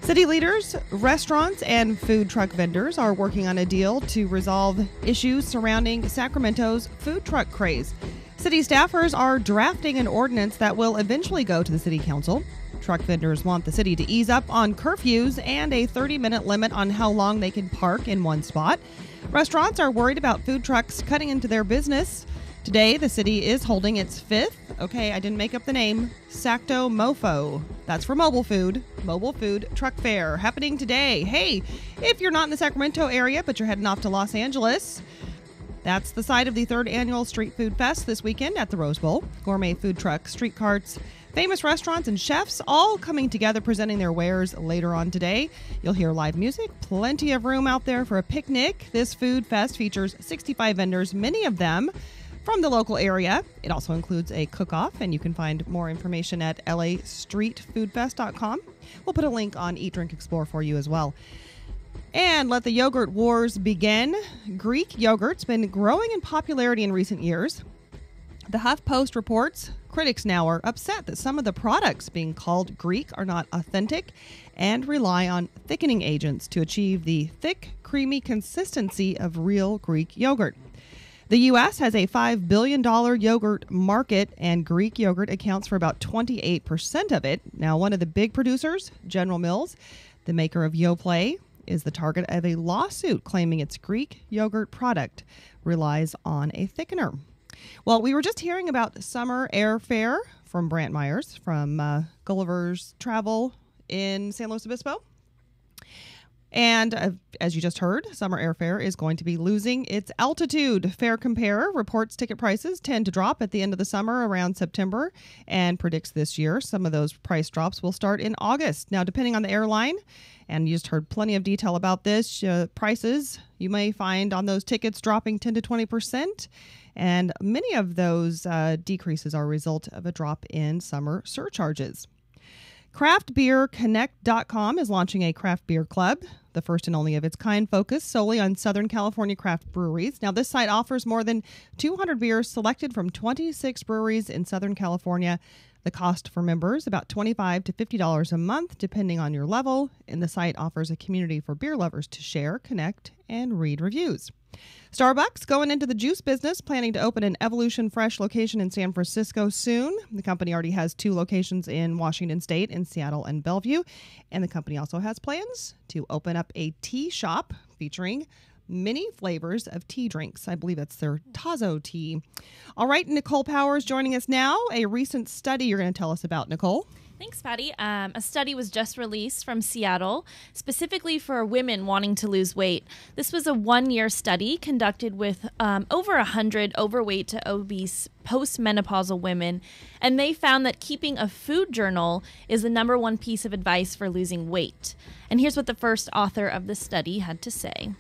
City leaders, restaurants, and food truck vendors are working on a deal to resolve issues surrounding Sacramento's food truck craze. City staffers are drafting an ordinance that will eventually go to the city council. Truck vendors want the city to ease up on curfews and a 30-minute limit on how long they can park in one spot. Restaurants are worried about food trucks cutting into their business. Today, the city is holding its fifth, I didn't make up the name, Sacto Mofo. That's for mobile food truck fair happening today. Hey, if you're not in the Sacramento area, but you're heading off to Los Angeles, that's the site of the third annual Street Food Fest this weekend at the Rose Bowl. Gourmet food trucks, street carts, famous restaurants, and chefs all coming together presenting their wares later on today. You'll hear live music, plenty of room out there for a picnic. This food fest features 65 vendors, many of them from the local area. It also includes a cook-off, and you can find more information at lastreetfoodfest.com. We'll put a link on Eat, Drink, Explore for you as well. And let the yogurt wars begin. Greek yogurt's been growing in popularity in recent years. The HuffPost reports critics now are upset that some of the products being called Greek are not authentic and rely on thickening agents to achieve the thick, creamy consistency of real Greek yogurt. The U.S. has a $5 billion yogurt market, and Greek yogurt accounts for about 28% of it. Now, one of the big producers, General Mills, the maker of Yoplait, is the target of a lawsuit claiming its Greek yogurt product relies on a thickener. Well, we were just hearing about summer airfare from Brant Myers from Gulliver's Travel in San Luis Obispo. And as you just heard, summer airfare is going to be losing its altitude. Fare Compare reports ticket prices tend to drop at the end of the summer around September and predicts this year some of those price drops will start in August. Now, depending on the airline, and you just heard plenty of detail about this, prices you may find on those tickets dropping 10 to 20%. And many of those decreases are a result of a drop in summer surcharges. CraftBeerConnect.com is launching a craft beer club, the first and only of its kind, focused solely on Southern California craft breweries. Now, this site offers more than 200 beers selected from 26 breweries in Southern California. The cost for members, about $25 to $50 a month, depending on your level. And the site offers a community for beer lovers to share, connect, and read reviews. Starbucks going into the juice business, planning to open an Evolution Fresh location in San Francisco soon. The company already has 2 locations in Washington State, in Seattle and Bellevue. And the company also has plans to open up a tea shop featuring many flavors of tea drinks. I believe that's their Tazo tea. All right, Nicole Powers joining us now. A recent study you're going to tell us about, Nicole. Thanks, Patty. A study was just released from Seattle, specifically for women wanting to lose weight. This was a 1-year study conducted with over 100 overweight to obese postmenopausal women, and they found that keeping a food journal is the number one piece of advice for losing weight. And here's what the first author of the study had to say.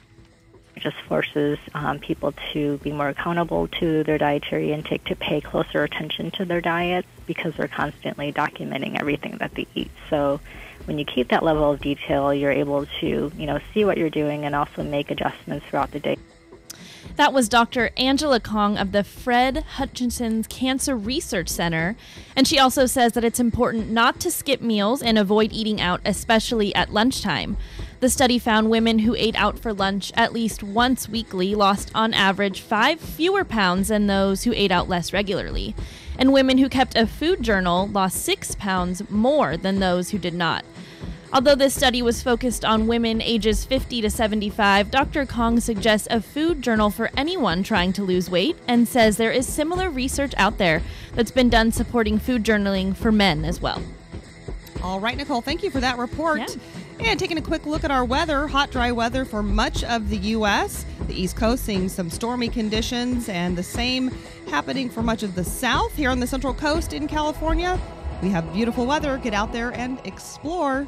It just forces people to be more accountable to their dietary intake, to pay closer attention to their diets because they're constantly documenting everything that they eat. So when you keep that level of detail, you're able to, see what you're doing and also make adjustments throughout the day. That was Dr. Angela Kong of the Fred Hutchinson's Cancer Research Center. And she also says that it's important not to skip meals and avoid eating out, especially at lunchtime. The study found women who ate out for lunch at least once weekly lost on average 5 fewer pounds than those who ate out less regularly. And women who kept a food journal lost 6 pounds more than those who did not. Although this study was focused on women ages 50 to 75, Dr. Kong suggests a food journal for anyone trying to lose weight and says there is similar research out there that's been done supporting food journaling for men as well. All right, Nicole, thank you for that report. Yeah. And taking a quick look at our weather, hot, dry weather for much of the U.S. The East Coast seeing some stormy conditions, and the same happening for much of the South. Here on the Central Coast in California, we have beautiful weather. Get out there and explore.